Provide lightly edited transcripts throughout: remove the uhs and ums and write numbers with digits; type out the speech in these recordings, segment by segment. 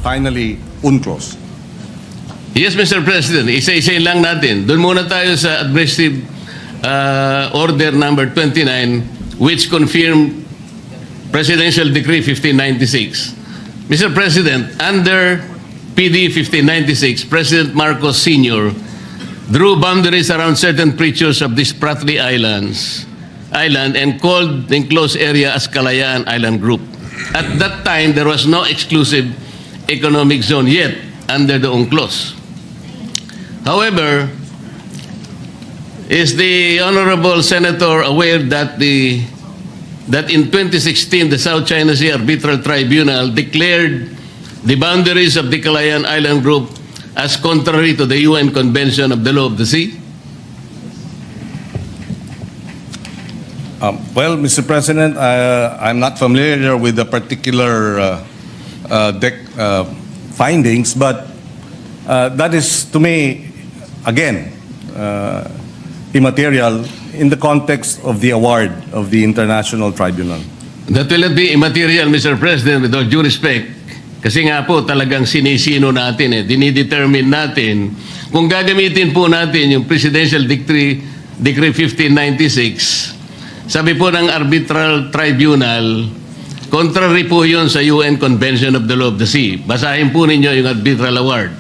finally UNCLOS? Yes, Mr. President. Isa-isayin lang natin. Doon muna tayo sa Administrative Order number 29, which confirmed Presidential Decree 1596. Mr. President, under PD 1596, President Marcos Sr. drew boundaries around certain features of this Spratly Island and called the enclosed area as Kalayaan Island Group. At that time, there was no exclusive economic zone yet under the UNCLOS. However, is the Honorable Senator aware that in 2016, the South China Sea Arbitral Tribunal declared the boundaries of the Kalayaan Island Group as contrary to the UN Convention of the Law of the Sea? Well, Mr. President, I'm not familiar with the particular findings, but that is, to me, again, immaterial in the context of the award of the International Tribunal. That will not be immaterial, Mr. President, with all due respect. Kasi nga po talagang sinisino natin, dinidetermine natin. Kung gagamitin po natin yung Presidential Decree 1596, sabi po ng Arbitral Tribunal, contrary po yun sa UN Convention of the Law of the Sea. Basahin po ninyo yung Arbitral Award.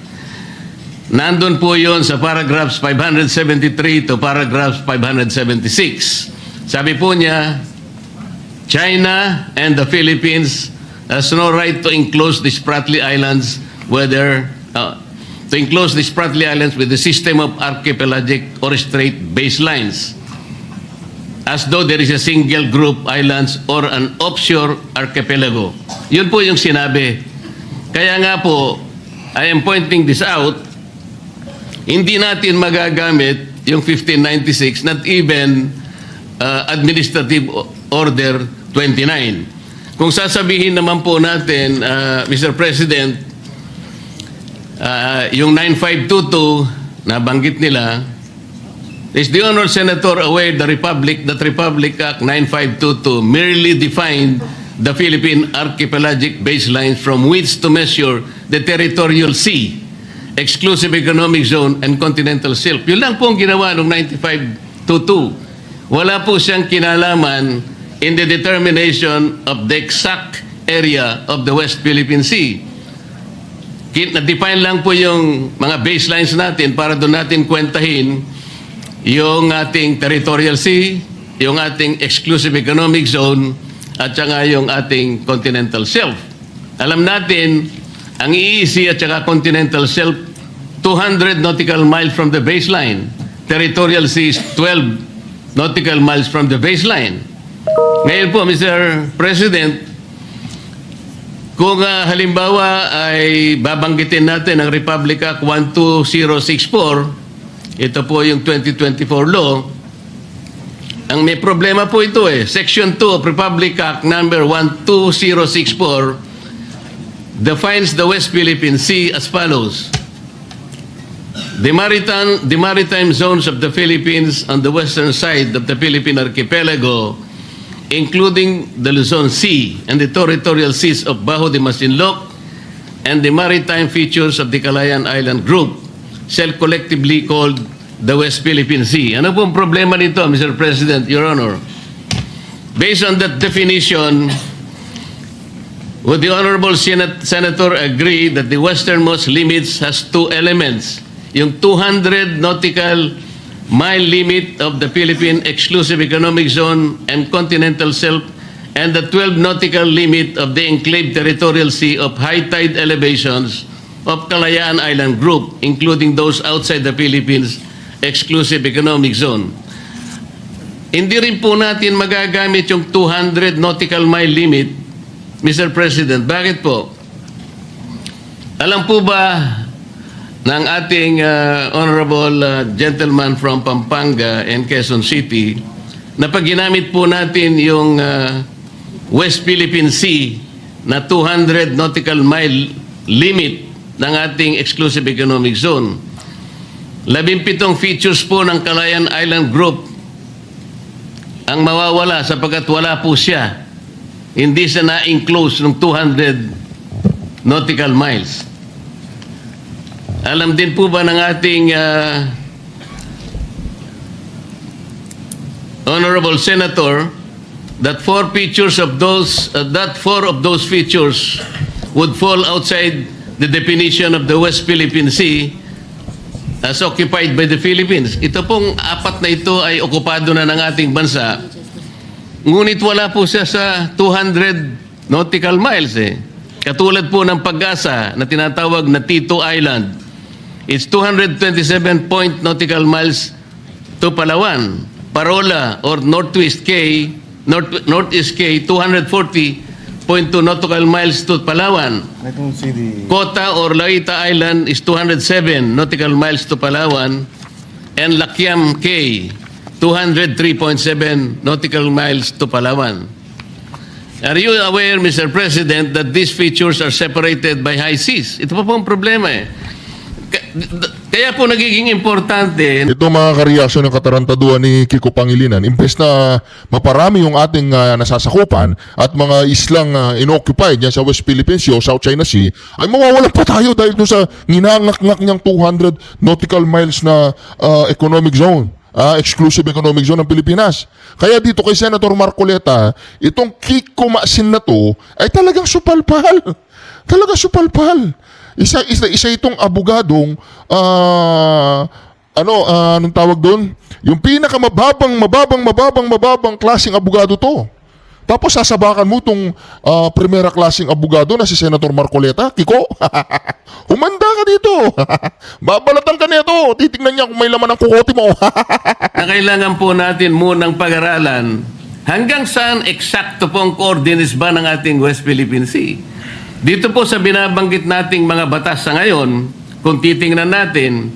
Nandun po yun sa paragraphs 573 to paragraphs 576. Sabi po niya, China and the Philippines has no right to enclose the Spratly Islands with the system of archipelagic or strait baselines, as though there is a single group islands or an offshore archipelago. Yun po yung sinabi. Kaya nga po, I am pointing this out, hindi natin magagamit yung 1596, not even Administrative Order 29. Kung sasabihin naman po natin, Mr. President, yung 9522 na banggit nila, is the Honourable Senator aware that Republic Act 9522 merely defined the Philippine archipelagic baselines from which to measure the territorial sea, exclusive economic zone, and continental shelf. Yun lang po ang ginawa noong 9522. Wala po siyang kinalaman in the determination of the exact area of the West Philippine Sea. Na-define lang po yung mga baselines natin para doon natin kwentahin yung ating territorial sea, yung ating exclusive economic zone, at saka yung ating continental shelf. Alam natin, ang EEZ at saka continental shelf, 200 nautical miles from the baseline. Territorial sea is 12 nautical miles from the baseline. Ngayon po, Mr. President, kung halimbawa ay babanggitin natin ang Republic Act 12064, ito po yung 2024 law, ang may problema po ito Section 2 of Republic Act number 12064 defines the West Philippine Sea as follows. The maritime zones of the Philippines on the western side of the Philippine archipelago, including the Luzon Sea and the territorial seas of Bajo de Masinloc and the maritime features of the Kalayaan Island Group, shall collectively called the West Philippine Sea. Ano pong problema nito, Mr. President, Your Honor? Based on that definition, would the Honorable Senator agree that the westernmost limits has two elements? Yung 200 nautical mile limit of the Philippine Exclusive Economic Zone and Continental Shelf, and the 12 nautical limit of the enclave territorial sea of high tide elevations of Kalayaan Island Group, including those outside the Philippines Exclusive Economic Zone. Hindi rin po natin magagamit yung 200 nautical mile limit, Mr. President. Bakit po? Alam po ba ng ating honorable gentleman from Pampanga and Quezon City na pag ginamit po natin yung West Philippine Sea na 200 nautical mile limit ng ating exclusive economic zone, 17 features po ng Kalayaan Island Group ang mawawala sapagkat wala po siya. Hindi siya na-enclose ng 200 nautical miles. Alam din po ba ng ating Honorable Senator that four of those features would fall outside the definition of the West Philippine Sea as occupied by the Philippines. Ito pong apat na ito ay okupado na ng ating bansa. Ngunit wala po siya sa 200 nautical miles eh. Katulad po ng Pag-asa na tinatawag na Tito Island. It's 227 nautical miles to Palawan. Parola or Northeast K, 240.2 nautical miles to Palawan. I don't see the... Kota or Laita Island is 207 nautical miles to Palawan. And Lakiam K, 203.7 nautical miles to Palawan. Are you aware, Mr. President, that these features are separated by high seas? Ito pa po ang problema eh. Kaya po nagiging importante. Ito mga kareaksyon ng katarantaduhan ni Kiko Pangilinan, imbes na maparami yung ating nasasakupan at mga islang inoccupied yan sa West Philippine Sea o South China Sea, ay mawawalan pa tayo dahil dun sa nginangak-ngak niyang 200 nautical miles na economic zone. Exclusive economic zone ng Pilipinas. Kaya dito kay Senator Marcoleta, itong Kiko Maasin na to ay talagang supalpal. Talaga supalpal. Isa itong abogadong anong tawag doon? Yung mababang klaseng abogado to. Tapos sasabakan mo itong primera klaseng abogado na si Senator Marcoleta. Kiko, humanda ka dito. Babalatan ka nito. Titignan niya kung may laman ang kukote mo. Na kailangan po natin munang pag-aralan hanggang saan eksakto pong coordinates ba ng ating West Philippine Sea. Dito po sa binabanggit nating mga batas sa ngayon, kung titingnan natin,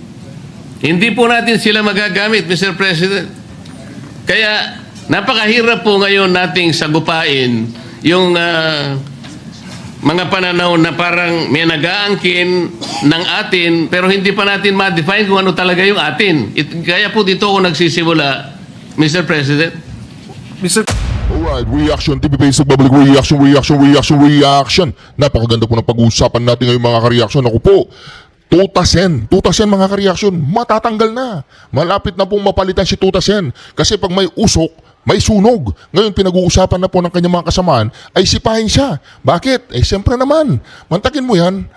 hindi po natin sila magagamit, Mr. President. Kaya napakahirap po ngayon nating sagupain yung mga pananaw na parang may nag-aangkin ng atin pero hindi pa natin ma-define kung ano talaga yung atin. Kaya po dito ako nagsisimula, Mr. President. Mr. Alright, reaction, TV Basic Public Reaction. Napakaganda po ng pag-uusapan natin ngayon mga kareaksyon. Ako po, Tuta Sen mga kareaksyon, matatanggal na. Malapit na pong mapalitan si Tuta Sen. Kasi pag may usok, may sunog. Ngayon pinag-uusapan na po ng kanyang mga kasamaan ay sipahin siya. Bakit? Siyempre naman. Mantakin mo yan.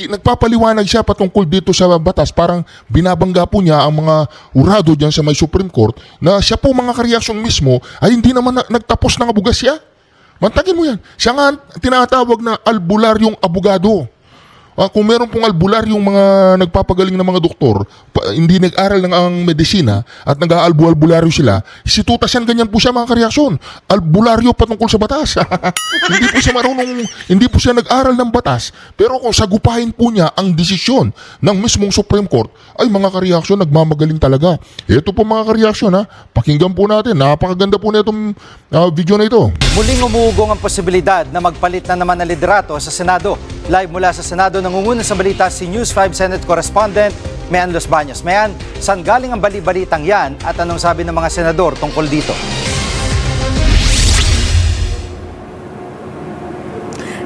Nagpapaliwanag siya patungkol dito sa batas. Parang binabangga po niya ang mga urado dyan sa may Supreme Court na siya po mga kareaksyon mismo ay hindi naman nagtapos ng abogasya. Mantakin mo yan. Siya nga tinatawag na albularyong abogado. Kung meron pong albularyong mga nagpapagaling na mga doktor, hindi nag-aral ng ang medisina at nag-aalbularyo sila, si Tuta Sen ganyan po siya mga kareaksyon. Albularyo patungkol sa batas. Hindi po siya nag-aral ng batas. Pero kung sagupahin po niya ang desisyon ng mismong Supreme Court, ay mga kareaksyon, nagmamagaling talaga. Ito po mga kareaksyon, pakinggan po natin. Napakaganda po na itong video na ito. Muling umuugong ang posibilidad na magpalit na naman ng liderato sa Senado. Live mula sa Senado, nangunguna sa balita si News 5 Senate Correspondent Mayan Los Baños. Mayan, saan galing ang bali-balitang yan at anong sabi ng mga senador tungkol dito?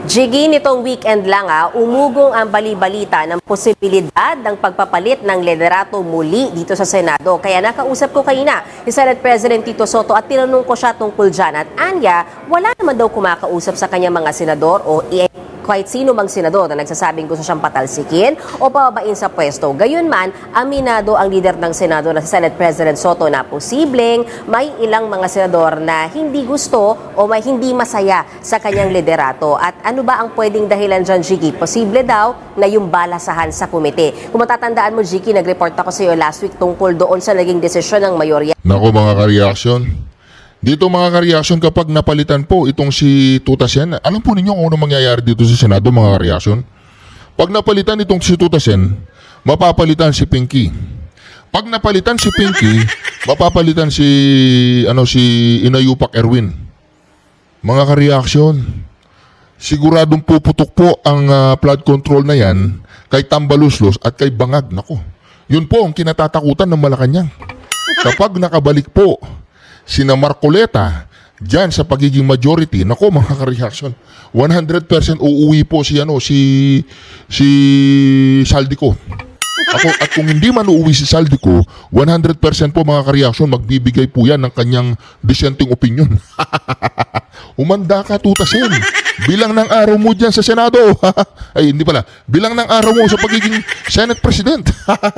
Jiggy, nitong weekend lang umugong ang bali-balita ng posibilidad ng pagpapalit ng liderato muli dito sa Senado. Kaya nakausap ko kanina si Senate President Tito Soto at tinanong ko siya tungkol dyan. At anya, wala naman daw kumakausap sa kanyang mga senador o kahit sino mang senador na nagsasabing gusto siyang patalsikin o pababain sa pwesto. Gayunman, aminado ang leader ng Senado na si Senate President Soto na posibleng may ilang mga senador na hindi gusto o may hindi masaya sa kanyang liderato. At ano ba ang pwedeng dahilan dyan, Jiggy? Posible daw na yung balasahan sa komite. Kung matatandaan mo, Jiggy, nag-report ako sa iyo last week tungkol doon sa naging desisyon ng mayorya. Nako mga kareaksyon. Dito mga kareaksyon, kapag napalitan po itong si Tuta Sen, alam po ninyo kung ano mangyayari dito sa Senado mga kareaksyon? Pag napalitan itong si Tuta Sen, mapapalitan si Pinky. Pag napalitan si Pinky, mapapalitan si Inayupak Erwin. Mga kareaksyon, siguradong puputok po ang flood control na yan kay Tambaluslos at kay Bangag. Nako, yun po ang kinatatakutan ng Malacanang. Kapag nakabalik po sina Marcoleta dyan sa pagiging majority, nako mga ka-reaction, 100% uuwi po si Saldico. Ako, at kung hindi man uuwi si Saldico, 100% po mga ka-reaction, magbibigay po yan ng kanyang dissenting opinion. Umanda ka, Tuta Sen. Bilang ng araw mo dyan sa Senado. Ay, hindi pala. Bilang ng araw mo sa pagiging Senate President.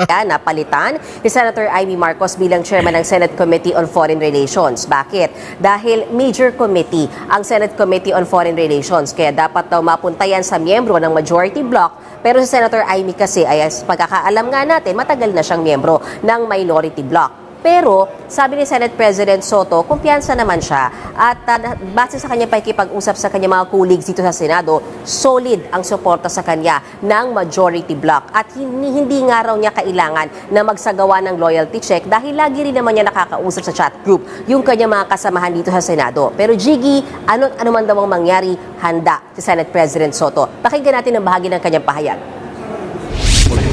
Napalitan ni Senator Amy Marcos bilang chairman ng Senate Committee on Foreign Relations. Bakit? Dahil major committee ang Senate Committee on Foreign Relations. Kaya dapat daw mapunta yan sa miyembro ng majority bloc. Pero si Senator Amy kasi ay pagkakaalam nga natin, matagal na siyang miyembro ng minority bloc. Pero sabi ni Senate President Soto, kumpiyansa naman siya at base sa kanya pakikipag-usap sa kanya mga colleagues dito sa Senado, solid ang suporta sa kanya ng majority bloc at hindi nga raw niya kailangan na magsagawa ng loyalty check dahil lagi rin naman niya nakakausap sa chat group yung kanya mga kasamahan dito sa Senado. Pero Jiggy, ano man daw ang mangyari, handa si Senate President Soto. Pakinggan natin ang bahagi ng kanyang pahayag.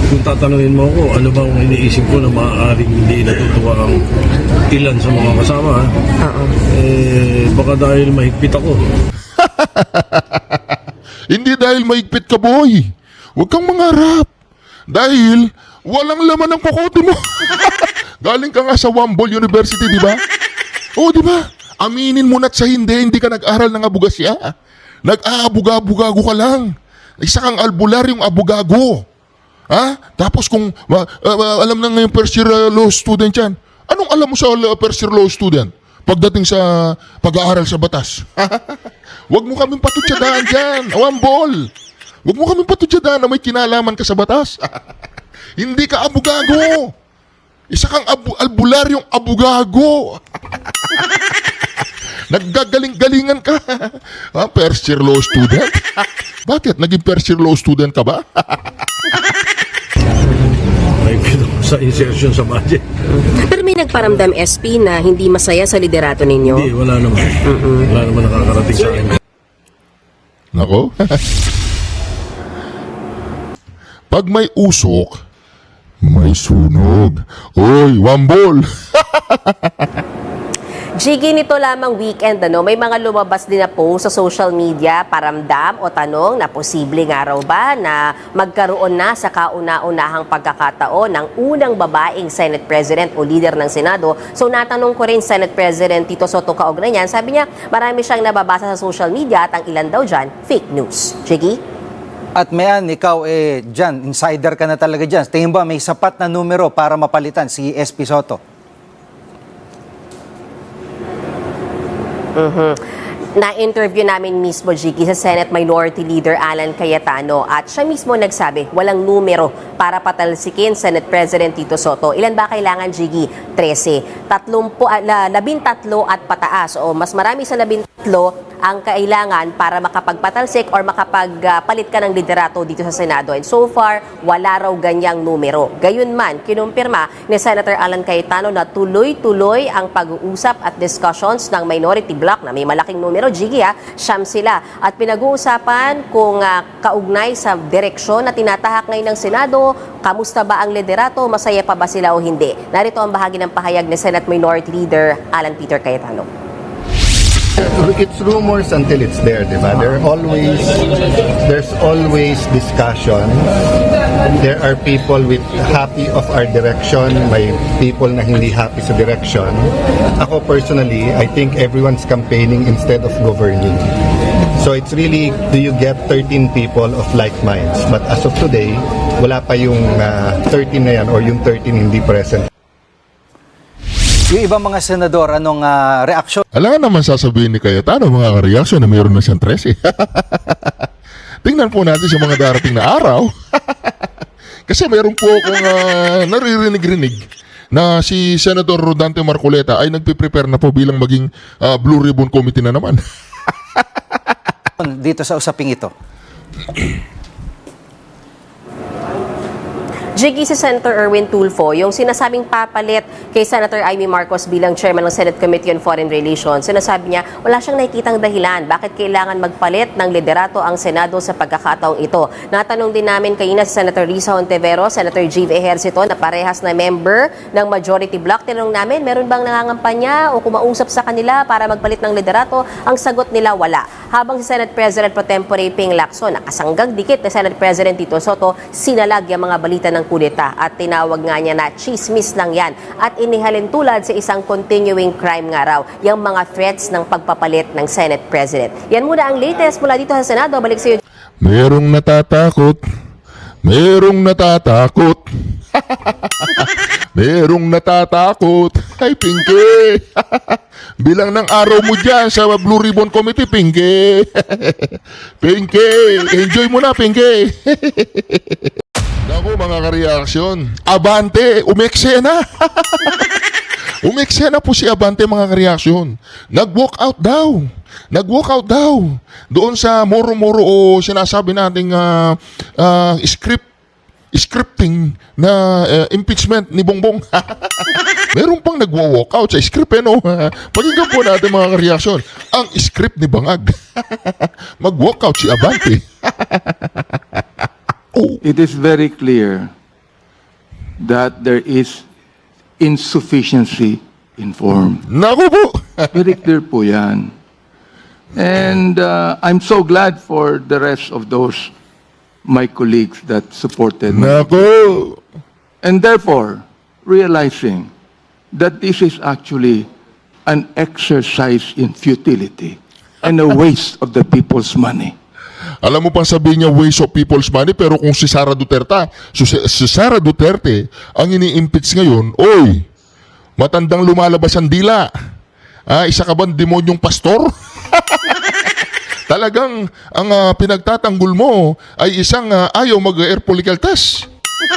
Kung tatanungin mo ako, ano bang iniisip ko na maaaring hindi natutuwa ang ilan sa mga kasama, ha? Baka dahil mahigpit ako. Hindi dahil mahigpit ka, boy. Huwag kang mangarap. Dahil walang laman ang kokote mo. Galing ka nga sa Wambol University, di ba? Oo, di ba? Aminin mo na't sa hindi ka nag-aral ng abugasya. Nag-aabuga-bugago ka lang. Isa kang albularyong abugago. Ha? Tapos kung alam na ngayon first year law student yan, anong alam mo sa first year law student pagdating sa pag-aaral sa batas? Huwag mo kaming patutsadahan dyan, Wambol. Huwag mo kaming patutsadahan na may kinalaman ka sa batas. Hindi ka abugago. Isa kang albularyong abugago. Naggagaling-galingan ka. First year law student? Bakit? Naging first year law student ka ba? Mahigpit ako sa insertion sa budget. Pero may nagparamdam SP na hindi masaya sa liderato ninyo? Hindi, wala naman. Wala naman nakakarating sa akin. Nako. Pag may usok, may sunog. Oy, Wambol. Jiggy, nito lamang weekend, may mga lumabas din na post sa social media, paramdam o tanong na posible nga raw ba na magkaroon na sa kauna-unahang pagkakataon ng unang babaeng Senate President o leader ng Senado. So natanong ko rin Senate President Tito Soto kaugnay niyan, sabi niya marami siyang nababasa sa social media at ang ilan daw dyan, fake news. Jiggy? At Mayan, ikaw dyan, insider ka na talaga dyan. Tingin ba may sapat na numero para mapalitan si SP Soto? Na-interview namin mismo, Jiggy, sa Senate Minority Leader Alan Cayetano at siya mismo nagsabi, walang numero para patalsikin Senate President Tito Soto. Ilan ba kailangan, Jiggy? 13. 13 at pataas o mas marami sa 13 ang kailangan para makapagpatalsik or makapagpalit ka ng liderato dito sa Senado. And so far, wala raw ganyang numero. Gayunman, kinumpirma ni Senator Alan Cayetano na tuloy-tuloy ang pag-uusap at discussions ng minority bloc na may malaking numero, Jiggy, siyam sila. At pinag-uusapan kung kaugnay sa direksyon na tinatahak ngayon ng Senado, kamusta ba ang liderato, masaya pa ba sila o hindi. Narito ang bahagi ng pahayag ni Senate Minority Leader Alan Peter Cayetano. It's rumors until it's there, di ba? There's always discussion. There are people with happy of our direction, may people na hindi happy sa direction. Ako personally, I think everyone's campaigning instead of governing. So it's really, do you get 13 people of like minds? But as of today, wala pa yung 13 na yan or yung 13 hindi present. Yung ibang mga senador, anong reaksyon? Alam naman sasabihin ni Cayetano, mga ka-reaction na mayroon na siyang 13. Tingnan po natin sa mga darating na araw. Kasi mayroon po akong naririnig-rinig na si Senator Rodante Marcoleta ay nagpiprepare na po bilang maging Blueribbon committee na naman. Dito sa usaping ito. Jiggy, si Senator Erwin Tulfo, yung sinasabing papalit kay Senator Amy Marcos bilang chairman ng Senate Committee on Foreign Relations, sinasabi niya wala siyang nakikitang dahilan bakit kailangan magpalit ng liderato ang Senado sa pagkakataong ito. Natanong din namin kanina si Senator Risa Hontiveros, Senator Jive Ejercito na parehas na member ng majority bloc. Tinanong namin, meron bang nangangampanya o kumausap sa kanila para magpalit ng liderato? Ang sagot nila, wala. Habang si Senate President Pro Tempore Ping Lacson, nakasanggang dikit na Senate President Tito Soto, sinalag yung mga balita ng kudeta at tinawag nga niya na chismis lang yan at inihalin tulad sa isang continuing crime nga raw, yung mga threats ng pagpapalit ng Senate President. Yan muna ang latest mula dito sa Senado. Balik sa iyo. Merong natatakot. Merong natatakot. Merong natatakot. Ay, Pinky. Bilang ng araw mo dyan sa Blueribbon Committee, Pinky. Pinky. Enjoy mo na, Pinky. Naku, mga kareaksyon. Abante, umeksena. Umeksena po si Abante, mga kareaksyon. Nag-walk out daw. Nag-walk out daw. Doon sa moro-moro o sinasabi nating scripting na impeachment ni Bongbong. Meron pang nag-walk out sa script, no? Pakinggan po natin, mga kareaksyon. Ang script ni Bangag. Mag-walk out si Abante. Oh. It is very clear that there is insufficiency in form. Naku po. Very clear po yan. And I'm so glad for the rest of those, my colleagues that supported me. Naku. And therefore, realizing that this is actually an exercise in futility and a waste of the people's money. Alam mo pang sabihin niya waste of people's money, pero kung si Sara Duterte, ang ini-impeach ngayon, oy, matandang lumalabas ang dila. Isa ka bang demonyong pastor? Talagang ang pinagtatanggol mo ay isang ayaw mag-air follicle test.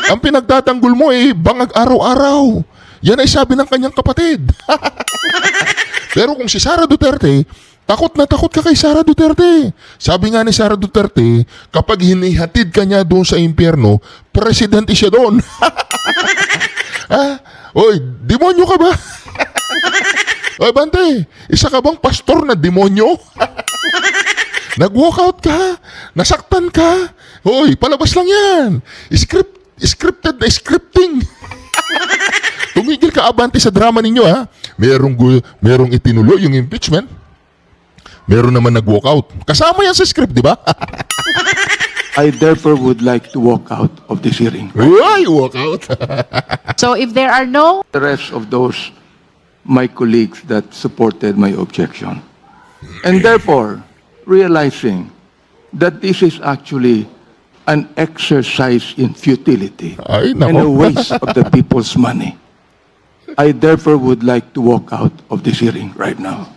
Ang pinagtatanggol mo ay bangag araw-araw. Yan ay sabi ng kanyang kapatid. Pero kung si Sara Duterte, takot na takot ka kay Sara Duterte. Sabi nga ni Sara Duterte, kapag hinihatid ka niya doon sa impyerno, presidente siya doon. Oy, demonyo ka ba? Oy, Bante, isa ka bang pastor na demonyo? Nag-walkout ka, nasaktan ka. Oy, palabas lang yan. Scripted na scripting. Tumigil ka, Abante, sa drama ninyo, ha? Merong itinuloy yung impeachment. Meron naman nag-walkout. Kasama yan sa script, di ba? I therefore would like to walk out of this hearing. Ay, walkout. So if there are no The rest of those, my colleagues that supported my objection. And therefore, realizing that this is actually an exercise in futility Ay, and a nako. waste of the people's money, I therefore would like to walk out of this hearing right now.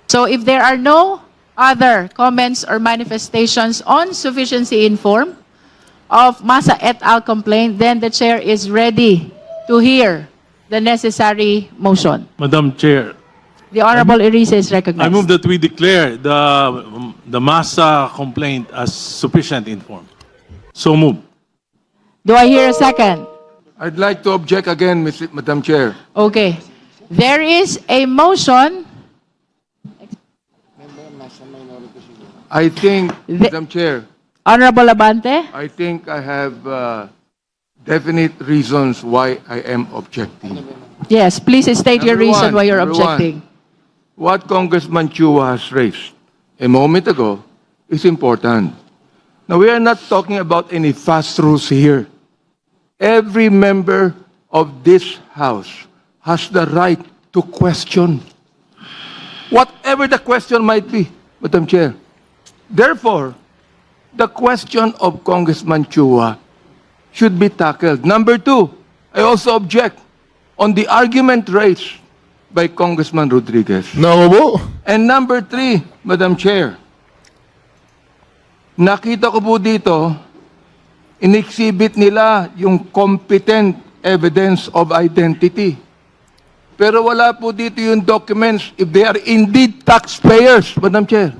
So if there are no other comments or manifestations on sufficiency in form of Masa et al. Complaint, then the chair is ready to hear the necessary motion. Madam Chair, The Honorable Erice is recognized. I move that we declare the Masa complaint as sufficient in form. So move. Do I hear a second? I'd like to object again, Madam Chair. Okay. There is a motion. I think, Madam Chair, Honorable Abante? I think I have definite reasons why I am objecting. Yes, please state your Number reason one, why you're number objecting. What Congressman Chua has raised a moment ago is important. Now, we are not talking about any fast rules here. Every member of this House has the right to question, whatever the question might be, Madam Chair. Therefore, the question of Congressman Chua should be tackled. Number two, I also object on the argument raised by Congressman Rodriguez. Naku po. And number three, Madam Chair, nakita ko po dito, in-exhibit nila yung competent evidence of identity. Pero wala po dito yung documents if they are indeed taxpayers, Madam Chair.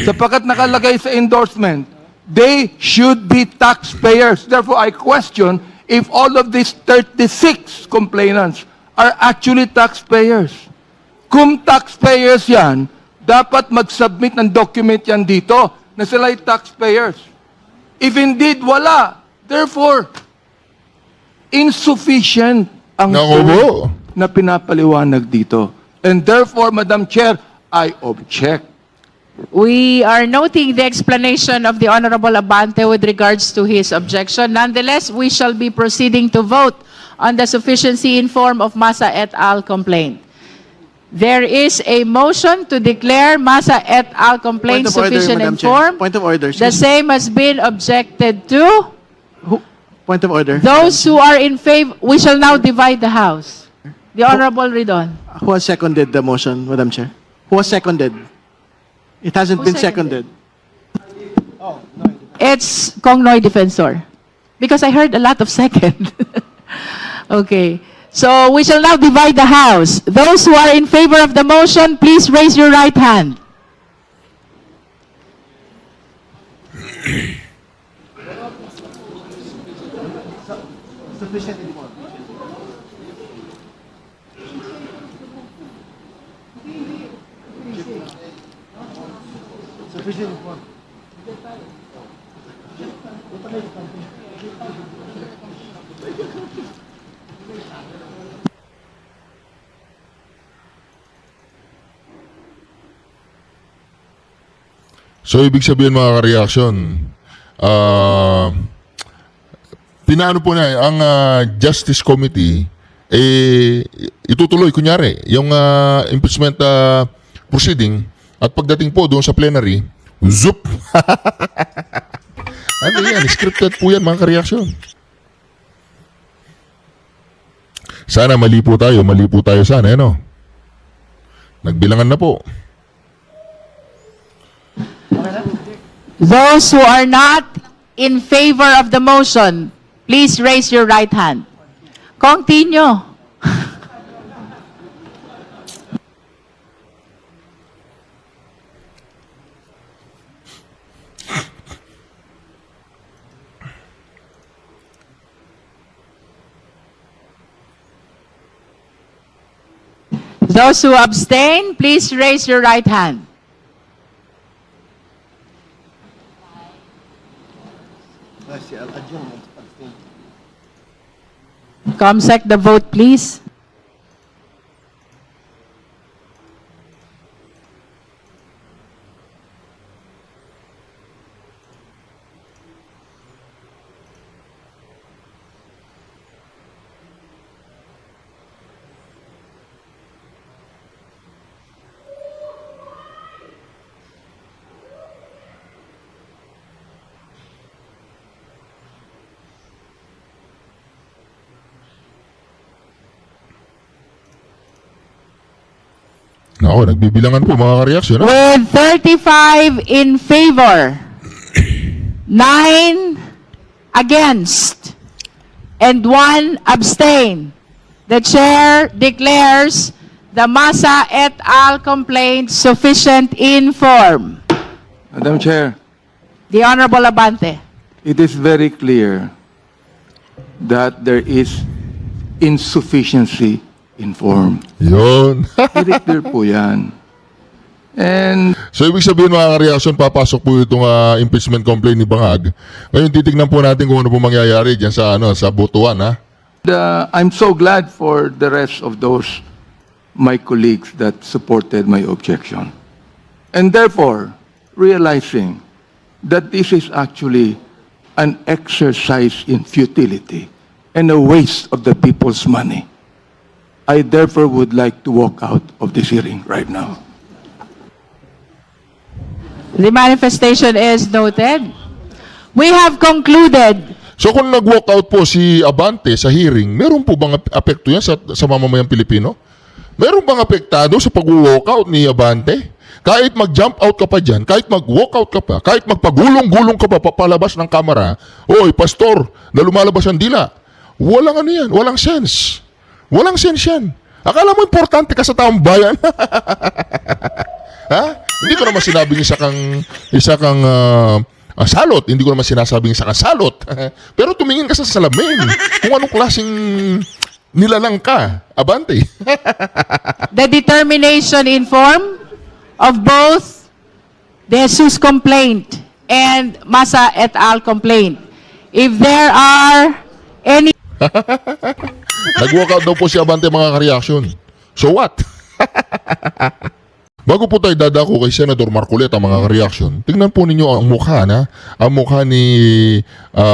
Sapagkat nakalagay sa endorsement, They should be taxpayers. Therefore, I question if all of these 36 complainants are actually taxpayers. Kung taxpayers yan, dapat mag-submit ng document yan dito na sila ay taxpayers. If indeed wala, therefore, insufficient ang Naku source po. na pinapaliwanag dito. And therefore, Madam Chair, I object. We are noting the explanation of the Honorable Abante with regards to his objection. Nonetheless, we shall be proceeding to vote on the sufficiency in form of Masa et al. Complaint. There is a motion to declare Masa et al. Complaint sufficient in form. Point of order. The same has been objected to. Point of order. Those who are in favor, we shall now divide the House. The Honorable Ridon. Who has seconded the motion, Madam Chair? Who has seconded? It hasn't Who been seconded? seconded. It's Kong Noy Defensor. Because I heard a lot of second. Okay. So we shall now divide the House. Those who are in favor of the motion, please raise your right hand. So, ibig sabihin mga ka-reaction, pinaano po na ang Justice Committee, itutuloy, kunyari, yung impeachment proceeding, at pagdating po doon sa plenary, zoop! Ano yan? Scripted po yan mga ka-reaction. Sana mali po tayo sana, ano? Nagbilangan na po. Those who are not in favor of the motion, please raise your right hand. Continue. Those who abstain, please raise your right hand. Comsec, the vote, please. Nako, nagbibilangan po mga ka-reaction. With 35 in favor, 9 against, and 1 abstain, the chair declares the Masa et al. Complaint sufficient in form. Madam Chair, The Honorable Abante. it is very clear that there is insufficiency in form. Yun. Very clear po yan. And So, ibig sabihin mga ka-reaction, papasok po itong impeachment complaint ni Bangag. Ngayon, titignan po natin kung ano po mangyayari dyan sa botohan, ha? I'm so glad for the rest of those my colleagues that supported my objection. And therefore, realizing that this is actually an exercise in futility and a waste of the people's money, I therefore would like to walk out of this hearing right now. The manifestation is noted. We have concluded. So, kung nag-walk out po si Abante sa hearing, meron po bang apekto yan sa mamamayang Pilipino? Meron bang apektado sa pag-walk out ni Abante? Kahit mag-jump out ka pa dyan, kahit mag-walk out ka pa, kahit magpagulong-gulong ka pa papalabas ng kamera, oy, pastor, na lumalabas ang dila. Walang ano yan, walang sense. Walang sense yan. Akala mo importante ka sa taong bayan? Ha? Hindi ko naman sinabing isa kang salot. Hindi ko naman sinasabing sa kasalot. Pero tumingin ka sa salamin. Kung anong klaseng nilalang ka. Abante. The determination in form of both the Jesus complaint and Masa et al. Complaint. If there are any Nag-walkout daw po si Abante mga ka-reaction. So what? Bago po tayo dadako kay Senator Marcoleta mga ka-reaction, tingnan po ninyo ang mukha ang mukha ni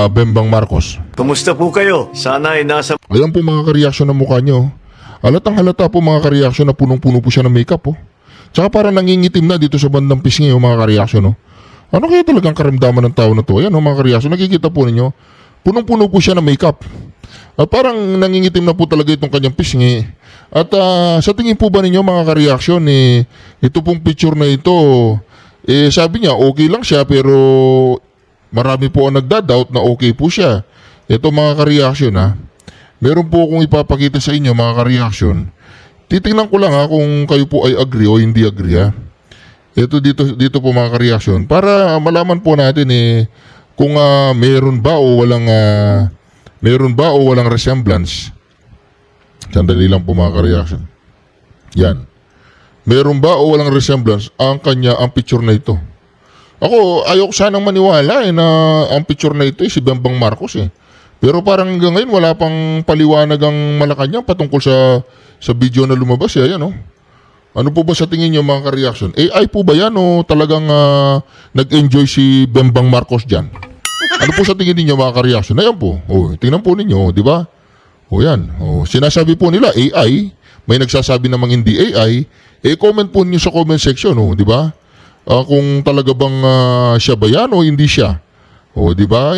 Bembang Marcos. Kumusta po kayo? Sana ay nasa... Ayan po mga ka-reaction ng mukha nyo. Halatang halata po mga ka-reaction na punong-puno po siya ng makeup po. Tsaka parang nangingitim na dito sa bandang pisngi yung mga ka-reaction. No? Ano kaya talagang karamdaman ng tao na to? Ayan mga ka-reaction, nakikita po ninyo. Punong-puno po siya ng makeup. Parang nangingitim na po talaga itong kanyang pisngi. At sa tingin po ba ninyo mga ka-reaction, ito pong picture na ito, sabi niya okay lang siya pero marami po ang nagda-doubt na okay po siya. Ito mga ka-reaction meron po akong ipapakita sa inyo mga ka-reaction. Titingnan ko lang kung kayo po ay agree o hindi agree Ito dito po mga ka-reaction para malaman po natin kung meron ba o walang resemblance. Sandali lang po mga ka-reaction. Yan. Meron ba o walang resemblance ang picture na ito? Ako, ayoko sanang maniwala na ang picture na ito si Bembang Marcos Pero parang hanggang ngayon wala pang paliwanag ang Malacanang patungkol sa video na lumabas Ayan Ano po ba sa tingin niyo mga ka-reaction? AI po ba yan o talagang nag-enjoy si Bembang Marcos dyan? Ano po sa tingin niyo mga ka-reaction? Ayan po. Tingnan po ninyo, di ba? Yan. Sinasabi po nila AI, may nagsasabi namang hindi AI, comment po niyo sa comment section, di ba? Kung talaga bang siya ba yan o hindi siya. Di ba?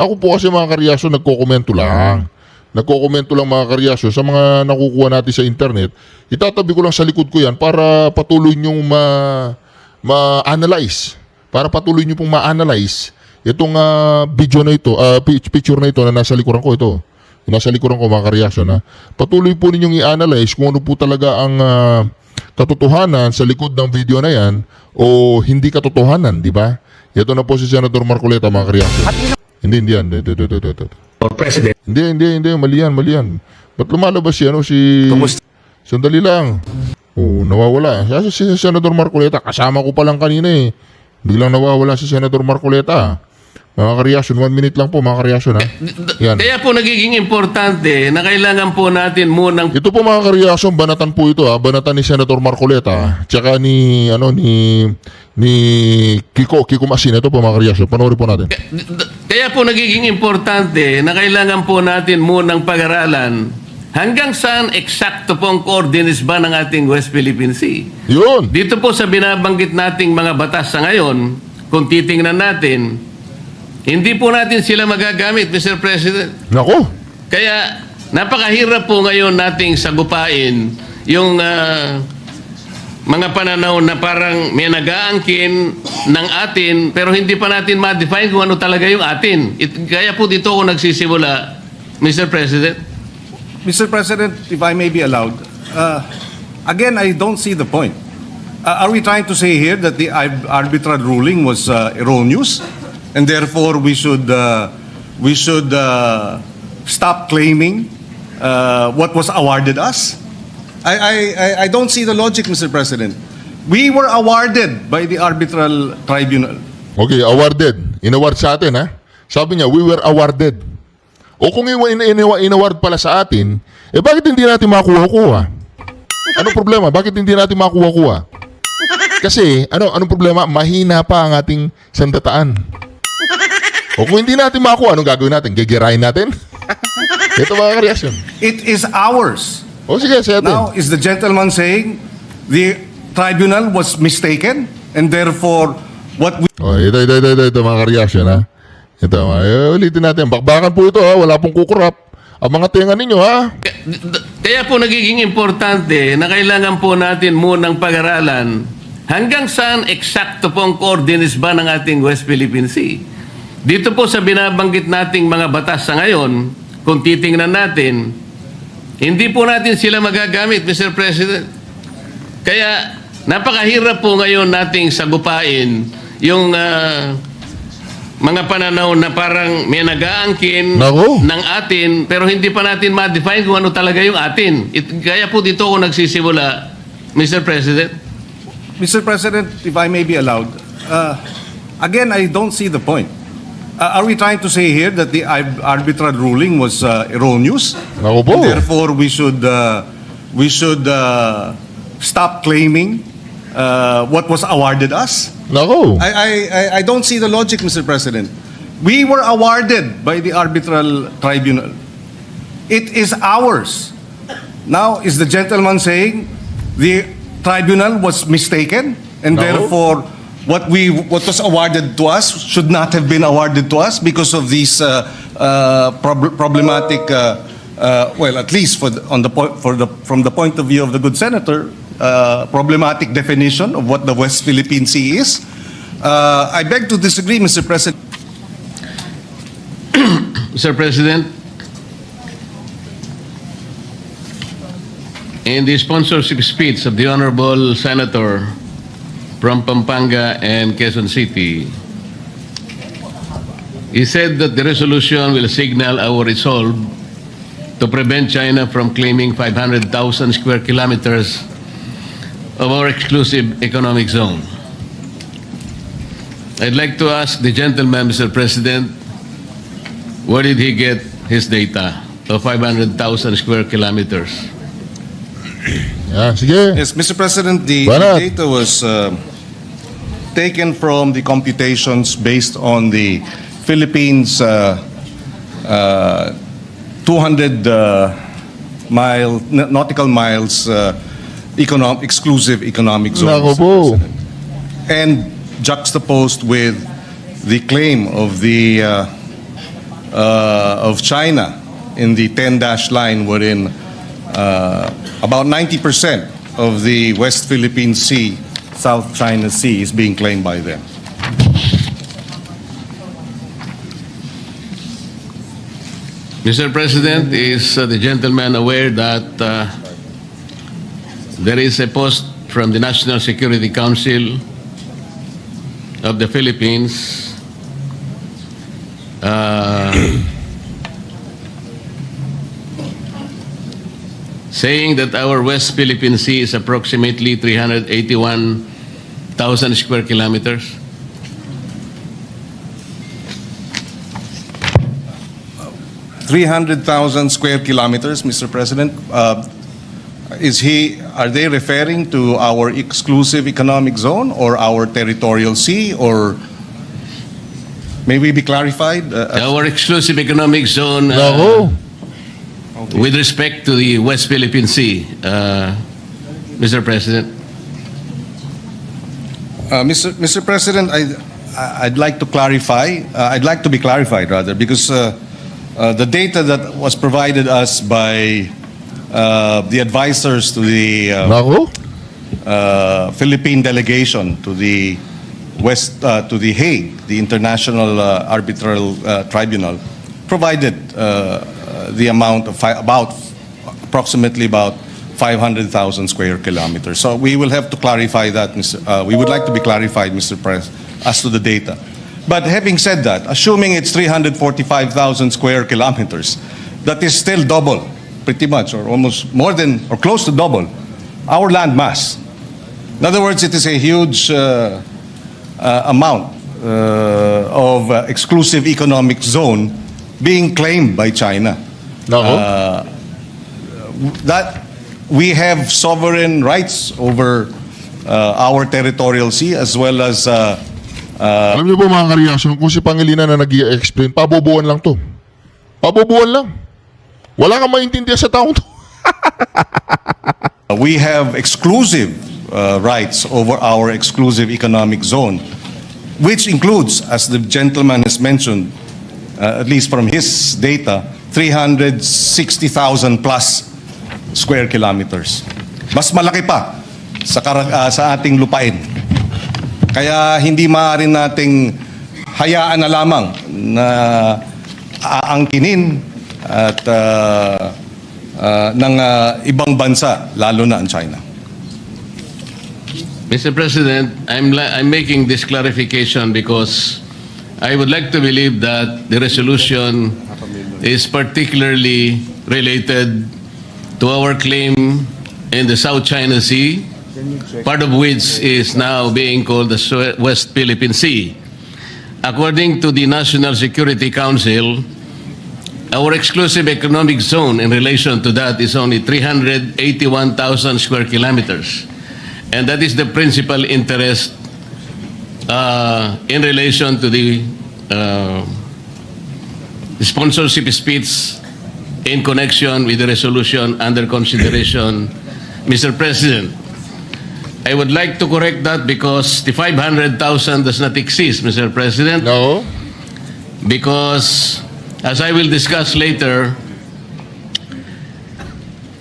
Ako po kasi mga ka-reaction nagko-komento lang. Nagko-komento lang mga ka-reaction sa mga nakukuha natin sa internet. Itatabi ko lang sa likod ko yan para patuloy niyong ma-analyze. Para patuloy niyo pong ma-analyze itong video na ito, picture na ito na nasa likuran ko ito. Nasa likuran ko mga ka-reaction Patuloy po ninyong i-analyze kung ano po talaga ang katotohanan sa likod ng video na yan o hindi katotohanan, di ba? Ito na po si Senator Marcoleta mga ka-reaction. Hindi yan. Ito. Or President. Hindi. Mali yan. Ba't lumalabas yan si... Sandali lang. Nawawala. Si Senator Marcoleta, kasama ko pa lang kanina Biglang nawawala si Senator Marcoleta. Mga ka-reaction, 1 minute lang po mga ka-reaction Yan. Kaya po nagiging importante na kailangan po natin munang... Ito po mga ka-reaction, banatan po ito banatan ni Senator Marcoleta, tsaka ni Kiko Masin. Ito po mga ka-reaction, panoorin po natin. Kaya po nagiging importante na kailangan po natin munang pag-aralan hanggang saan eksakto pong coordinates ba ng ating West Philippine Sea. Yun! Dito po sa binabanggit nating mga batas sa ngayon, kung titingnan natin, hindi po natin sila magagamit, Mr. President. Nako! Kaya napakahirap po ngayon nating sagupain yung mga pananaw na parang may nag-aangkin ng atin pero hindi pa natin ma-define kung ano talaga yung atin. Kaya po dito ako nagsisimula, Mr. President. Mr. President, if I may be allowed, again, I don't see the point. Are we trying to say here that the arbitral ruling was erroneous, and therefore we should stop claiming what was awarded us? I don't see the logic, Mr. President. We were awarded by the arbitral tribunal. Okay, awarded. Inaward sa atin Sabi niya, we were awarded. O kung inaward pala sa atin, bakit hindi natin makuha-kuha? Anong problema? Bakit hindi natin makuha-kuha? Kasi, anong problema? Mahina pa ang ating sandataan. O kung hindi natin makuha, anong gagawin natin? Gigirahin natin? Ito mga ka-reaction. It is ours. O sige, sa atin. Now, is the gentleman saying the tribunal was mistaken, and therefore, what we... Ito mga ka-reaction Ito, ulitin natin. Bakbakan po ito wala pong kukurap. Ang mga tenga ninyo Kaya po nagiging importante na kailangan po natin munang pag-aralan hanggang saan eksakto pong coordinates ba ng ating West Philippine Sea. Dito po sa binabanggit nating mga batas sa ngayon, kung titingnan natin, hindi po natin sila magagamit, Mr. President. Kaya napakahirap po ngayon nating sagupain yung mga pananaw na parang may nag-aangkin Nako. ng atin pero hindi pa natin ma-define kung ano talaga yung atin. Kaya po dito ako nagsisimula, Mr. President. Mr. President, if I may be allowed, again, I don't see the point. Are we trying to say here that the arbitral ruling was erroneous? Nako po. And therefore, we should stop claiming what was awarded us? Nako. I don't see the logic, Mr. President. We were awarded by the arbitral tribunal. It is ours. Now, is the gentleman saying the tribunal was mistaken and No. therefore what was awarded to us should not have been awarded to us because of these problematic, well, at least from the point of view of the good senator, problematic definition of what the West Philippine Sea is. I beg to disagree, Mr. President. Mr. President, in the sponsorship speech of the Honorable Senator from Pampanga and Quezon City, he said that the resolution will signal our resolve to prevent China from claiming 500,000 square kilometers of our exclusive economic zone. I'd like to ask the gentleman, Mr. President, where did he get his data of 500,000 square kilometers? Sige. Yes, Mr. President, the Banat. data was taken from the computations based on the Philippines 200 nautical miles exclusive economic zone. Nako Mr. po. President. And juxtaposed with the claim of the of China in the 10-dash line, wherein about 90% of the West Philippine Sea, South China Sea, is being claimed by them. Mr. President, is the gentleman aware that there is a post from the National Security Council of the Philippines saying that our West Philippine Sea is approximately 381,000 square kilometers? 300,000 square kilometers, Mr. President. Are they referring to our exclusive economic zone or our territorial sea, or may we be clarified? Our exclusive economic zone Nako. with respect to the West Philippine Sea, Mr. President. Mr. President, I'd like to clarify. I'd like to be clarified rather, because the data that was provided us by the advisors to the Nako. Philippine delegation to the to the Hague, the International Arbitral Tribunal, provided the amount of approximately about 500,000 square kilometers. So we will have to clarify that, we would like to be clarified, Mr. President, as to the data. But having said that, assuming it's 345,000 square kilometers, that is still double, pretty much, or almost more than, or close to double, our land mass. In other words, it is a huge amount of exclusive economic zone being claimed by China. Nako. That we have sovereign rights over our territorial sea, as well as Alam niyo po mga ka-reaction, kung si Pangilinan na nag-i-explain, pabobuan lang to. Pabobuan lang. Wala kang maintindihan sa taong to. we have exclusive rights over our exclusive economic zone, which includes, as the gentleman has mentioned, at least from his data, 360,000 plus square kilometers. Mas malaki pa sa ating lupain. Kaya hindi maaaring nating hayaan na lamang na aangkinin at ng ibang bansa, lalo na ang China. Mr. President, I'm making this clarification because I would like to believe that the resolution is particularly related to our claim in the South China Sea, part of which is now being called the West Philippine Sea. According to the National Security Council, our exclusive economic zone in relation to that is only 381,000 square kilometers. And that is the principal interest in relation to the sponsorship speech in connection with the resolution under consideration, Mr. President. I would like to correct that because the 500,000 does not exist, Mr. President. No? Because, as I will discuss later,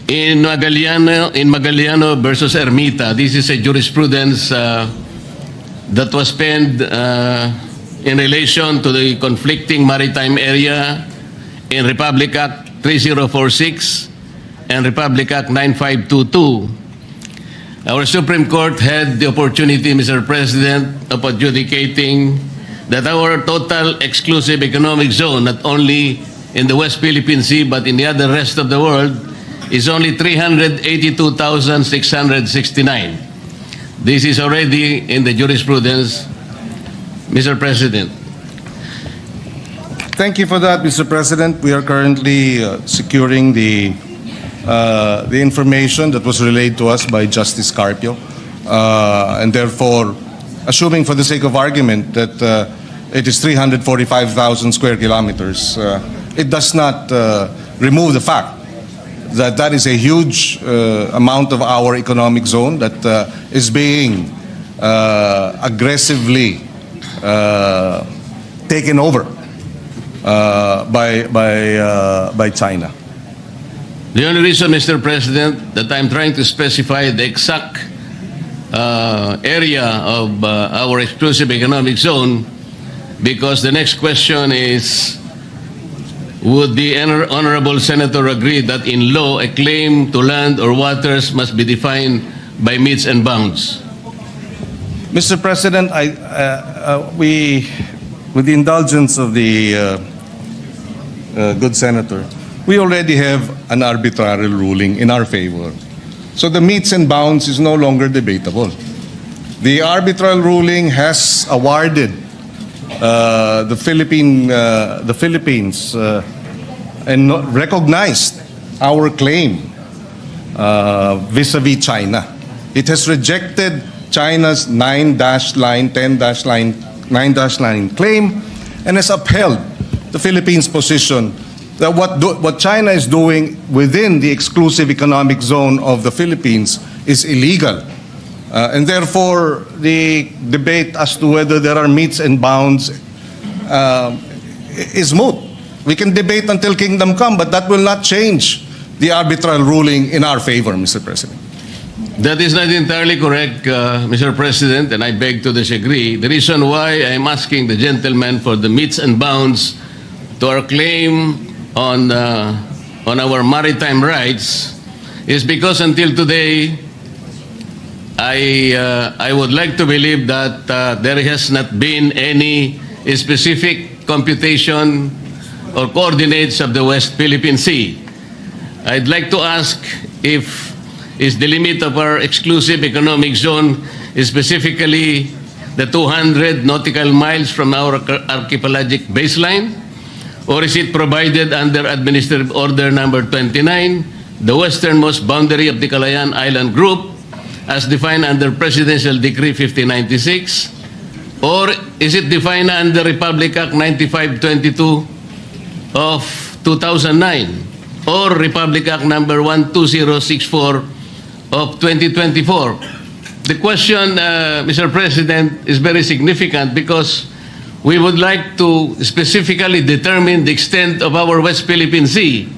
in Magallanes versus Ermita, this is a jurisprudence that was penned in relation to the conflicting maritime area in Republic Act 3046 and Republic Act 9522. Our Supreme Court had the opportunity, Mr. President, of adjudicating that our total exclusive economic zone, not only in the West Philippine Sea but in the other rest of the world, is only 382,669. This is already in the jurisprudence, Mr. President. Thank you for that, Mr. President. We are currently securing the information that was relayed to us by Justice Carpio, and therefore, assuming for the sake of argument that it is 345,000 square kilometers, it does not remove the fact that that is a huge amount of our economic zone that is being aggressively taken over by China. The only reason, Mr. President, that I'm trying to specify the exact area of our exclusive economic zone, because the next question is, would the Honorable Senator agree that in law a claim to land or waters must be defined by metes and bounds? Mr. President, we, with the indulgence of the good senator, we already have an arbitrary ruling in our favor. So the metes and bounds is no longer debatable. The arbitral ruling has awarded the Philippines and recognized our claim vis-a-vis China. It has rejected China's 9-line, 9-line claim and has upheld the Philippines' position that what China is doing within the exclusive economic zone of the Philippines is illegal. And therefore, the debate as to whether there are metes and bounds is moot. We can debate until kingdom come, but that will not change the arbitral ruling in our favor, Mr. President. That is not entirely correct, Mr. President, and I beg to disagree. The reason why I'm asking the gentleman for the metes and bounds to our claim on our maritime rights is because until today, I would like to believe that there has not been any specific computation or coordinates of the West Philippine Sea. I'd like to ask if is the limit of our exclusive economic zone is specifically the 200 nautical miles from our archipelagic baseline, or is it provided under Administrative Order Number 29, the westernmost boundary of the Calayan Island Group, as defined under Presidential Decree 5096, or is it defined under Republic Act 9522 of 2009, or Republic Act number 12064 of 2024? The question, Mr. President, is very significant because we would like to specifically determine the extent of our West Philippine Sea.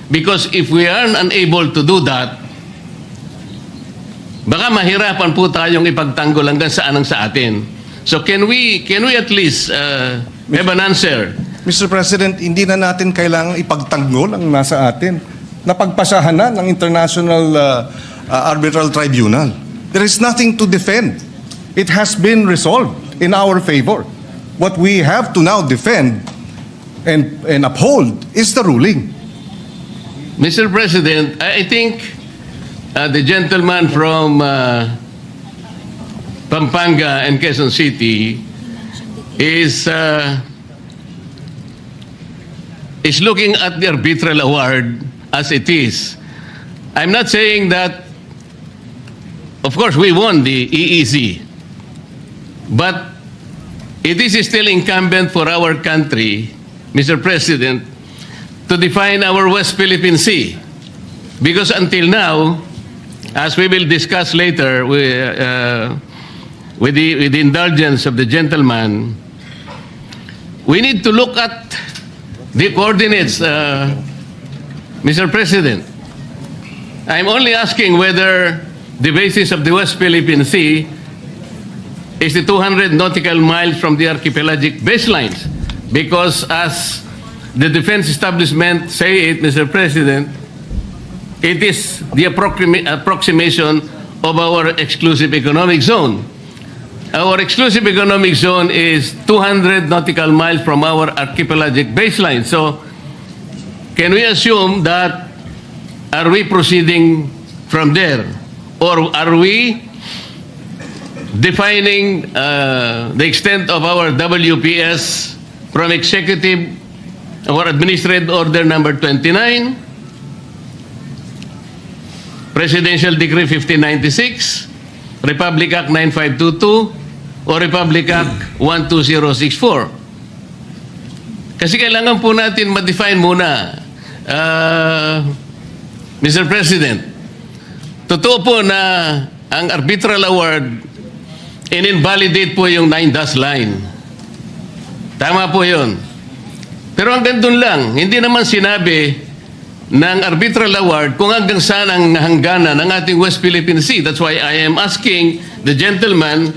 Because if we are unable to do that, baka mahirapan po tayong ipagtanggol hanggang saan ang sa atin. So can we at least have an answer? Mr. President, hindi na natin kailangang ipagtanggol ang nasa atin. Napagpasahan na ng International Arbitral Tribunal. There is nothing to defend. It has been resolved in our favor. What we have to now defend and uphold is the ruling. Mr. President, I think the gentleman from Pampanga and Quezon City is looking at the arbitral award as it is. I'm not saying that, of course, we won the EEZ, but it is still incumbent for our country, Mr. President, to define our West Philippine Sea. Because until now, as we will discuss later with the indulgence of the gentleman, we need to look at the coordinates, Mr. President. I'm only asking whether the basis of the West Philippine Sea is the 200 nautical miles from the archipelagic baselines. Because as the defense establishment say it, Mr. President, it is the approximation of our exclusive economic zone. Our exclusive economic zone is 200 nautical miles from our archipelagic baseline. So, can we assume that are we proceeding from there? Or are we defining the extent of our WPS from Executive or Administrative Order number 29, Presidential Decree 1596, Republic Act 9522, o Republic Act 12064? Kasi kailangan po natin ma-define muna, Mr. President. Totoo po na ang arbitral award in-invalidate po yung 9-dash line. Tama po yun. Pero hanggang doon lang, hindi naman sinabi ng arbitral award kung hanggang saan ang hangganan ng ating West Philippine Sea. That's why I am asking the gentleman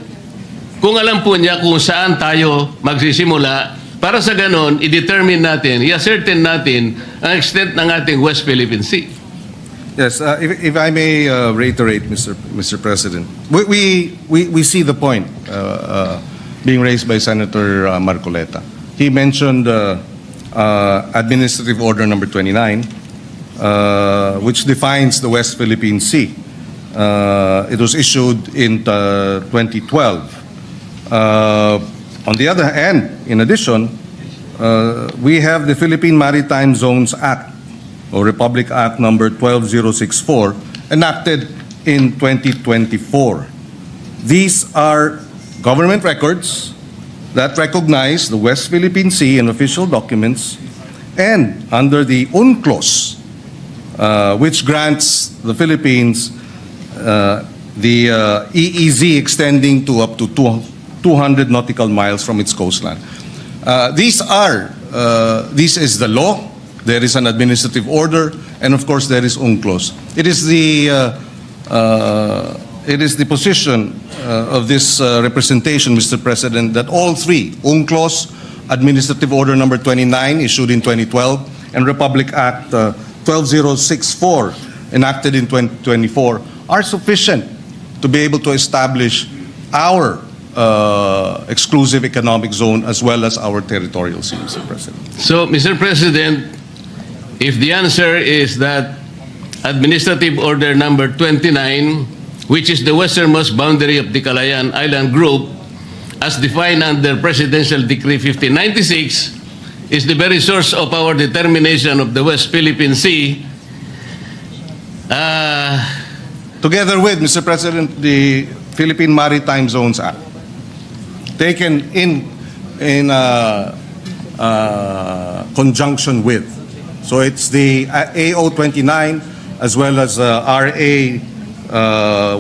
kung alam po niya kung saan tayo magsisimula para sa ganon, i-determine natin, i-ascertain natin ang extent ng ating West Philippine Sea. Yes, if I may reiterate, Mr. President, we see the point being raised by Senator Marcoleta. He mentioned Administrative Order number 29, which defines the West Philippine Sea. It was issued in 2012. On the other hand, in addition, we have the Philippine Maritime Zones Act, or Republic Act number 12064, enacted in 2024. These are government records that recognize the West Philippine Sea in official documents, and under the UNCLOS, which grants the Philippines the EEZ extending to up to 200 nautical miles from its coastline. This is the law. There is an administrative order, and of course there is UNCLOS. It is the position of this representation, Mr. President, that all three, UNCLOS, Administrative Order number 29, issued in 2012, and Republic Act 12064, enacted in 2024, are sufficient to be able to establish our exclusive economic zone as well as our territorial sea, Mr. President. So, Mr. President, if the answer is that Administrative Order number 29, which is the westernmost boundary of the Calayan Island Group, as defined under Presidential Decree 1596, is the very source of our determination of the West Philippine Sea, Together with, Mr. President, the Philippine Maritime Zones Act, taken in conjunction with. So it's the AO 29 as well as RA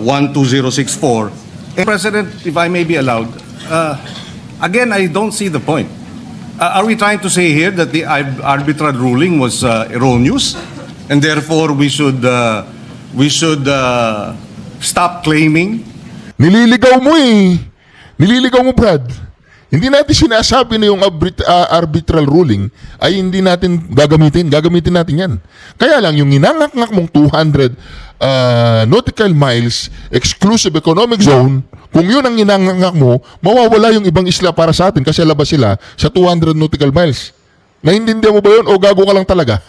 12064. President, if I may be allowed, again, I don't see the point. Are we trying to say here that the arbitral ruling was erroneous, and therefore we should stop claiming? Nililigaw mo eh. Nililigaw mo, Brad. Hindi natin sinasabi na yung arbitral ruling ay hindi natin gagamitin. Gagamitin natin yan. Kaya lang, yung inangak-ngak mong 200 nautical miles exclusive economic zone, kung yun ang inangak mo, mawawala yung ibang isla para sa atin kasi labas sila sa 200 nautical miles. Naintindihan mo ba yun o gago ka lang talaga?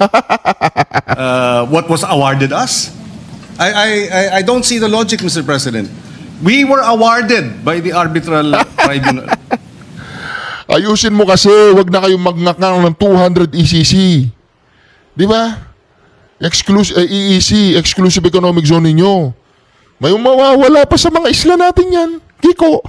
What was awarded us? I don't see the logic, Mr. President. We were awarded by the arbitral tribunal. Ayusin mo kasi, wag na kayong magnakang ng 200 ECC. Di ba? EEC, exclusive economic zone ninyo. May mawawala pa sa mga isla natin yan. Kiko.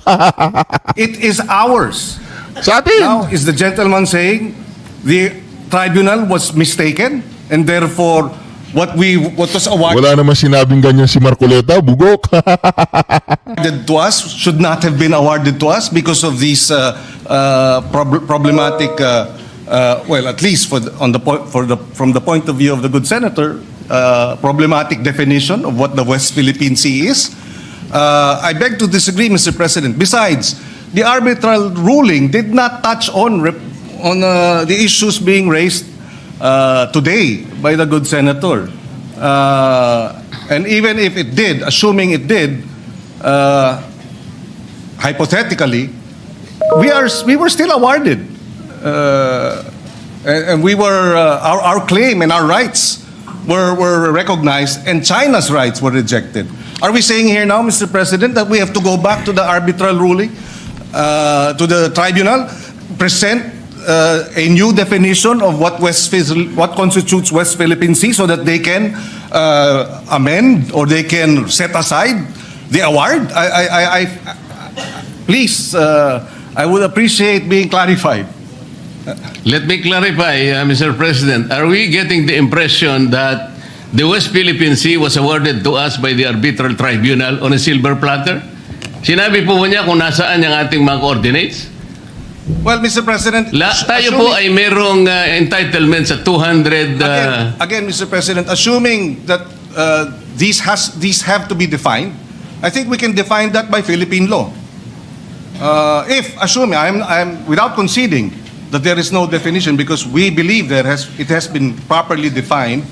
It is ours. Sa atin. Now, is the gentleman saying the tribunal was mistaken and therefore what was awarded Wala naman sinabing ganyan si Marcoleta, bugok. to us should not have been awarded to us because of these problematic, well, at least from the point of view of the good senator, problematic definition of what the West Philippine Sea is. I beg to disagree, Mr. President. Besides, the arbitral ruling did not touch on the issues being raised today by the good senator. And even if it did, assuming it did, hypothetically, we were still awarded. And we were, our claim and our rights were recognized and China's rights were rejected. Are we saying here now, Mr. President, that we have to go back to the arbitral ruling, to the tribunal, present a new definition of what constitutes West Philippine Sea so that they can amend or they can set aside the award? Please, I would appreciate being clarified. Let me clarify, Mr. President. Are we getting the impression that the West Philippine Sea was awarded to us by the arbitral tribunal on a silver platter? Sinabi po niya kung nasaan yung ating mga coordinates? Well, Mr. President, Tayo po ay merong entitlement sa 200... Again, Mr. President, assuming that these have to be defined, I think we can define that by Philippine law. Assuming, I'm without conceding that there is no definition because we believe it has been properly defined,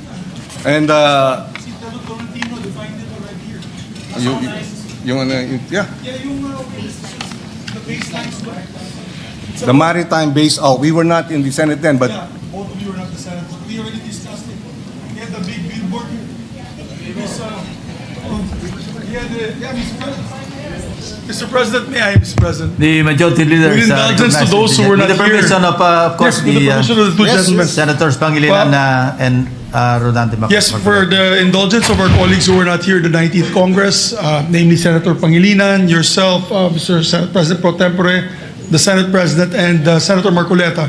and the maritime base. Oh, we were not in the Senate then, but Both of you were not the Senate. We already discussed it. We had the big billboard. Mr. President, may I, Mr. President? The majority leader With is indulgence to those who were not with the here. permission of course, Yes, with the permission of the two gentlemen. Senators Pangilinan and Rodante Mac. Yes, for the indulgence of our colleagues who were not here at the 19th Congress, namely Senator Pangilinan, yourself, Mr. President Pro Tempore, the Senate President, and Senator Marcoleta.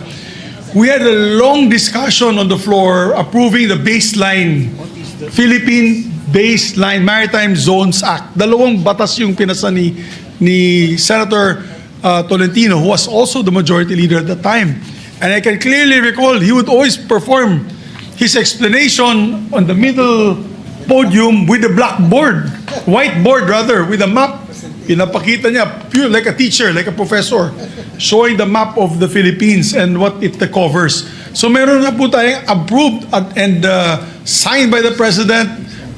We had a long discussion on the floor approving the baseline, Philippine Baseline Maritime Zones Act. Dalawang batas yung pinasa ni Senator Tolentino, who was also the majority leader at the time. And I can clearly recall he would always perform his explanation on the middle podium with a blackboard, whiteboard rather, with a map. Pinapakita niya, pure like a teacher, like a professor, showing the map of the Philippines and what it covers. So meron na po tayong approved and signed by the President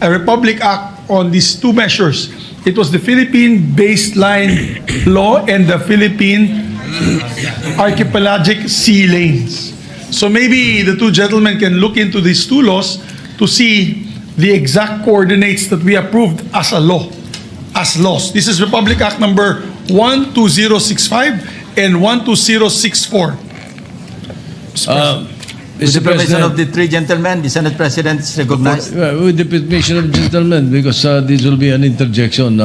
a Republic Act on these two measures. It was the Philippine Baseline Law and the Philippine Archipelagic Sea Lanes. So maybe the two gentlemen can look into these two laws to see the exact coordinates that we approved as a law. As laws. This is Republic Act number 12065 and 12064. With the permission of the three gentlemen, the Senate President is recognized. With the permission of gentlemen, because this will be an interjection,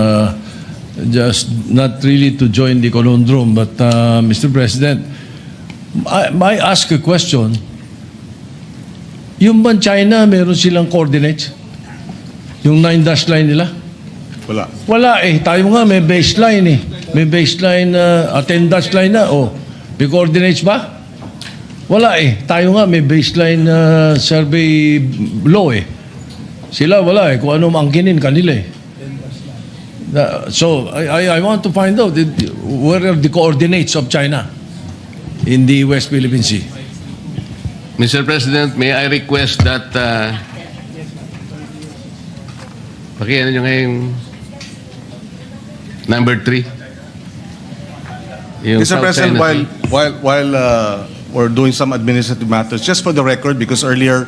just not really to join the conundrum, but Mr. President, I ask a question. Yung ban China, meron silang coordinates? Yung 9-dash line nila? wala. Wala eh. Tayo nga may baseline eh. May baseline, 10-dash line na. Oh, may coordinates ba? Wala eh. Tayo nga may baseline survey law eh. Sila wala eh. Kung ano maangkinin kanila eh. So, I want to find out where are the coordinates of China? in the West Philippine Sea. Mr. President, may I request that pakiano nyo ngayong number 3. Mr. President, while we're doing some administrative matters, just for the record, because earlier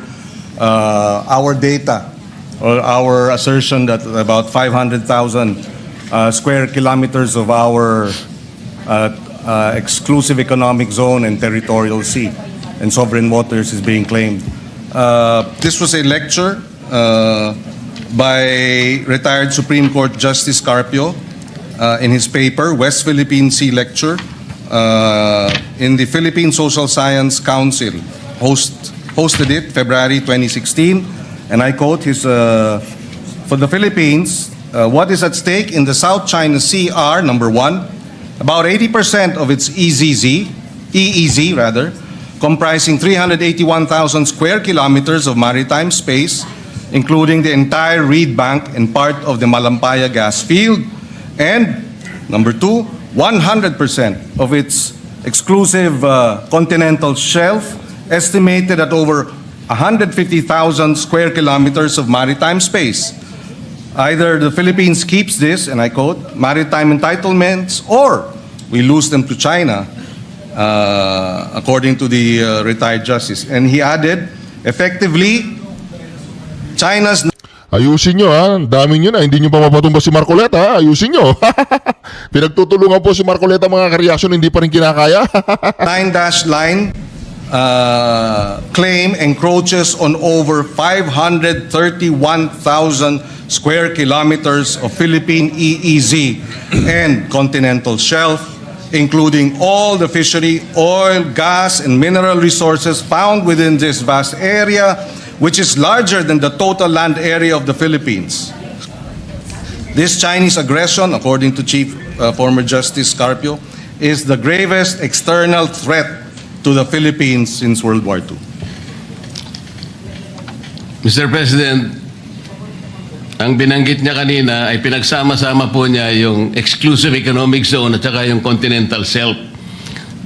our data or our assertion that about 500,000 square kilometers of our exclusive economic zone and territorial sea and sovereign waters is being claimed. This was a lecture by retired Supreme Court Justice Carpio in his paper, West Philippine Sea Lecture, in the Philippine Social Science Council, hosted it February 2016, and I quote his, for the Philippines, what is at stake in the South China Sea are, number one, about 80% of its EEZ rather, comprising 381,000 square kilometers of maritime space, including the entire Reed Bank and part of the Malampaya gas field, and number two, 100% of its exclusive continental shelf, estimated at over 150,000 square kilometers of maritime space. Either the Philippines keeps this, and I quote, maritime entitlements, or we lose them to China, according to the retired justice. And he added, effectively, China's... Ayusin nyo ha, ang dami nyo na, hindi nyo pa mapatumba si Marcoleta ha, ayusin nyo. Pinagtutulungan po si Marcoleta mga ka-reaction, hindi pa rin kinakaya. 9-dash line claim encroaches on over 531,000 square kilometers of Philippine EEZ and continental shelf, including all the fishery, oil, gas, and mineral resources found within this vast area, which is larger than the total land area of the Philippines. This Chinese aggression, according to Chief former Justice Carpio, is the gravest external threat to the Philippines since World War II. Mr. President, ang binanggit niya kanina ay pinagsama-sama po niya yung exclusive economic zone at saka yung continental shelf.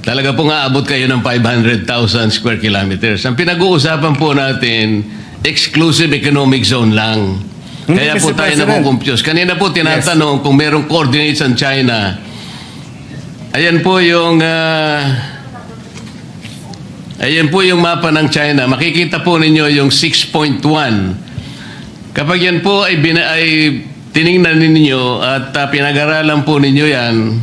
Talaga po nga abot kayo ng 500,000 square kilometers. Ang pinag-uusapan po natin, exclusive economic zone lang. Kaya po tayo nakukumpyos. Kanina po tinatanong kung merong coordinates ang China. Ayan po yung mapa ng China. Makikita po ninyo yung 6.1. Kapag yan po ay tiningnan ninyo at pinag-aralan po ninyo yan,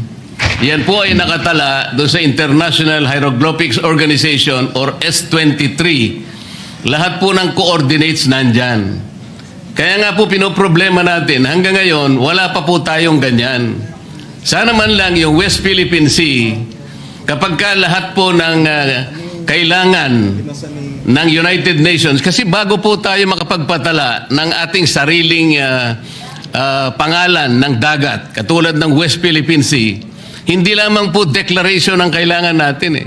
yan po ay nakatala doon sa International Hieroglyphics Organization or S23. Lahat po ng coordinates nandyan. Kaya nga po pinoproblema natin, hanggang ngayon, wala pa po tayong ganyan. Sana man lang yung West Philippine Sea, kapag ka lahat po ng kailangan ng United Nations, kasi bago po tayo makapagpatala ng ating sariling pangalan ng dagat, katulad ng West Philippine Sea, hindi lamang po declaration ang kailangan natin eh.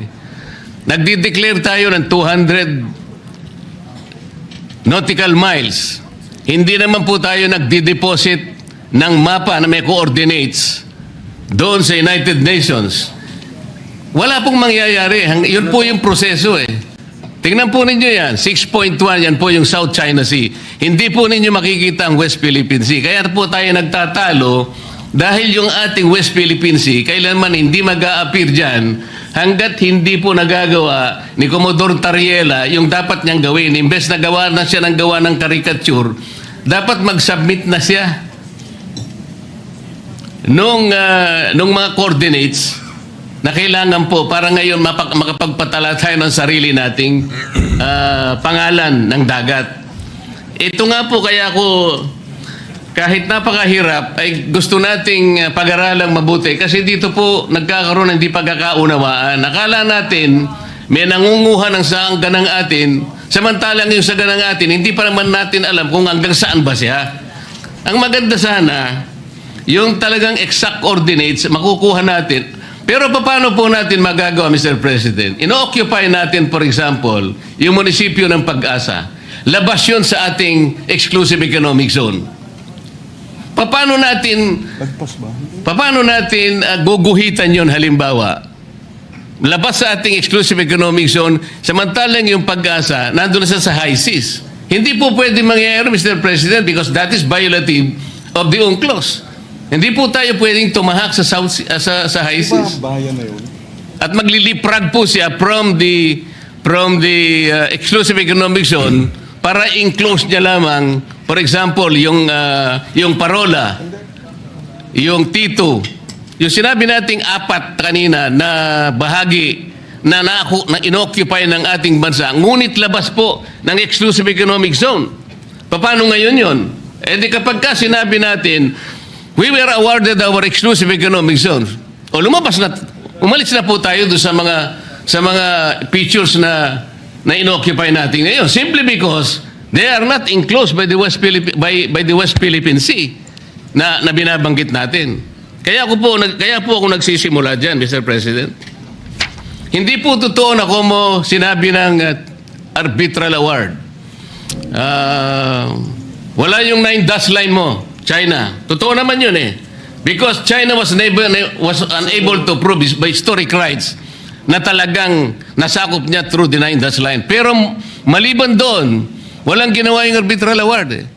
Nagdi-declare tayo ng 200 nautical miles. Hindi naman po tayo nagdi-deposit ng mapa na may coordinates doon sa United Nations. Wala pong mangyayari. Yun po yung proseso eh. Tingnan po ninyo yan. 6.1, yan po yung South China Sea. Hindi po ninyo makikita ang West Philippine Sea. Kaya po tayo nagtatalo dahil yung ating West Philippine Sea, kailanman hindi mag-a-appear dyan hanggat hindi po nagagawa ni Commodore Tariela yung dapat niyang gawin. Imbes na gawa na siya ng gawa ng caricature, dapat mag-submit na siya nung mga coordinates na kailangan po para ngayon makapagpatala tayo ng sarili nating pangalan ng dagat. Ito nga po kaya ko kahit napakahirap, ay gusto nating pag-aralang mabuti kasi dito po nagkakaroon ng hindi pagkakaunawaan. Nakala natin may nangunguha ng saangganang atin, samantalang yung saganang atin, hindi pa naman natin alam kung hanggang saan ba siya. Ang maganda sana, yung talagang exact coordinates, makukuha natin. Pero paano po natin magagawa, Mr. President? Ino-occupy natin, for example, yung munisipyo ng Pag-asa. Labas yun sa ating exclusive economic zone. Paano natin guguhitan yon halimbawa? labas sa ating exclusive economic zone, samantalang yung Pag-asa, nandun na sa high seas. Hindi po pwede mangyayari, Mr. President, because that is violative of the UNCLOS. Hindi po tayo pwedeng tumahak sa high seas. At magliliprag po siya from the exclusive economic zone para enclose niya lamang, for example, yung Parola, yung Tito, yung sinabi nating 4 kanina na bahagi na inoccupy ng ating bansa, ngunit labas po ng exclusive economic zone. Paano ngayon yon? Eh di kapag ka sinabi natin, we were awarded our exclusive economic zone, o umalis na po tayo doon sa mga features na inoccupy natin ngayon, simply because they are not enclosed by the West Philippine Sea na binabanggit natin. Kaya po ako nagsisimula dyan, Mr. President. Hindi po totoo na como sinabi ng arbitral award. Wala yung 9 dash line mo, China. Totoo naman yun eh. Because China was unable to prove by historic rights na talagang nasakop niya through the 9 dash line. Pero maliban doon, walang ginawa yung arbitral award eh.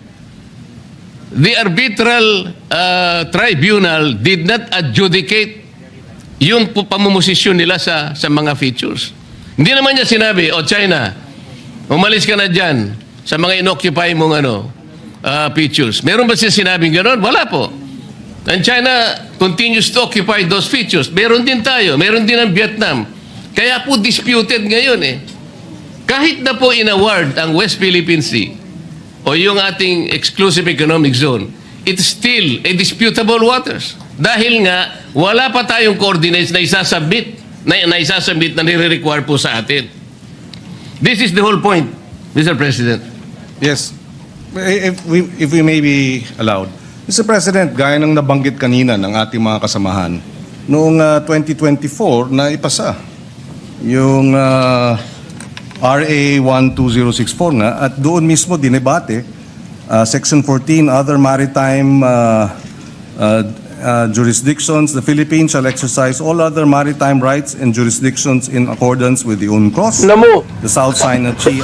The arbitral tribunal did not adjudicate yung pamumosisyon nila sa mga features. Hindi naman niya sinabi, China, umalis ka na dyan sa mga inoccupy mong features. Meron ba siya sinabing gano'n? Wala po. And China continues to occupy those features. Meron din tayo. Meron din ang Vietnam. Kaya po disputed ngayon eh. Kahit na po in-award ang West Philippine Sea o yung ating exclusive economic zone, it's still a disputable waters. Dahil nga, wala pa tayong coordinates na isasubmit na nire-require po sa atin. This is the whole point, Mr. President. Yes. If we may be allowed. Mr. President, gaya ng nabanggit kanina ng ating mga kasamahan, noong 2024 na ipasa yung RA 12064 nga, at doon mismo dinebate Section 14, other maritime jurisdictions, the Philippines shall exercise all other maritime rights and jurisdictions in accordance with the UNCLOS, the South China Sea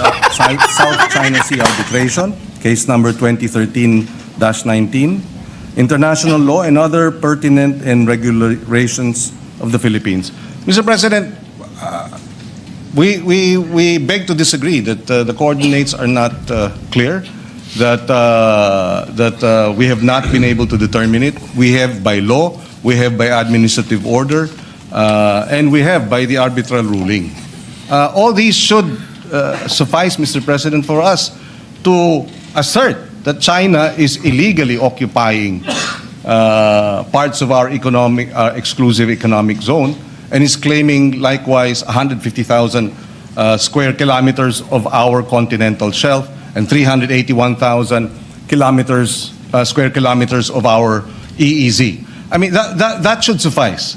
Arbitration, case number 2013-19, international law and other pertinent and regulations of the Philippines. Mr. President, we beg to disagree that the coordinates are not clear, that we have not been able to determine it. We have by law, we have by administrative order, and we have by the arbitral ruling. All these should suffice, Mr. President, for us to assert that China is illegally occupying parts of our exclusive economic zone and is claiming likewise 150,000 square kilometers of our continental shelf and 381,000 square kilometers of our EEZ. I mean, that should suffice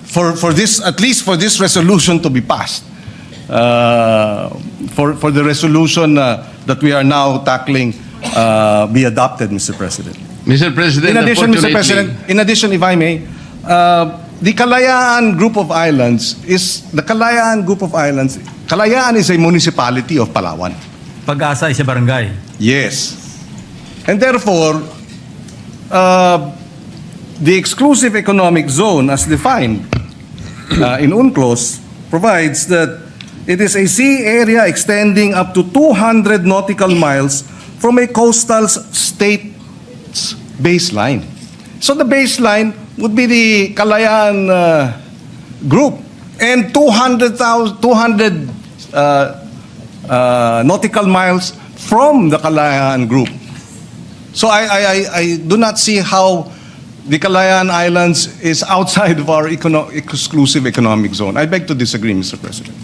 for this, at least for this resolution to be passed. For the resolution that we are now tackling be adopted, Mr. President. Mr. President, In addition, if I may, the Kalayaan Group of Islands Kalayaan is a municipality of Palawan. Pag-asa is a barangay. Yes. And therefore, the exclusive economic zone as defined in UNCLOS provides that it is a sea area extending up to 200 nautical miles from a coastal state's baseline. So the baseline would be the Kalayaan group, and 200 nautical miles from the Kalayaan group. So I do not see how the Kalayaan Islands is outside of our exclusive economic zone. I beg to disagree, Mr. President.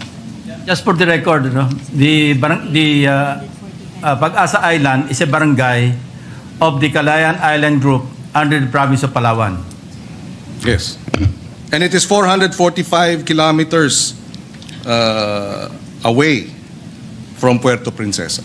Just for the record, the Pag-asa Island is a barangay of the Kalayaan Island Group under the province of Palawan. Yes. And it is 445 kilometers away from Puerto Princesa.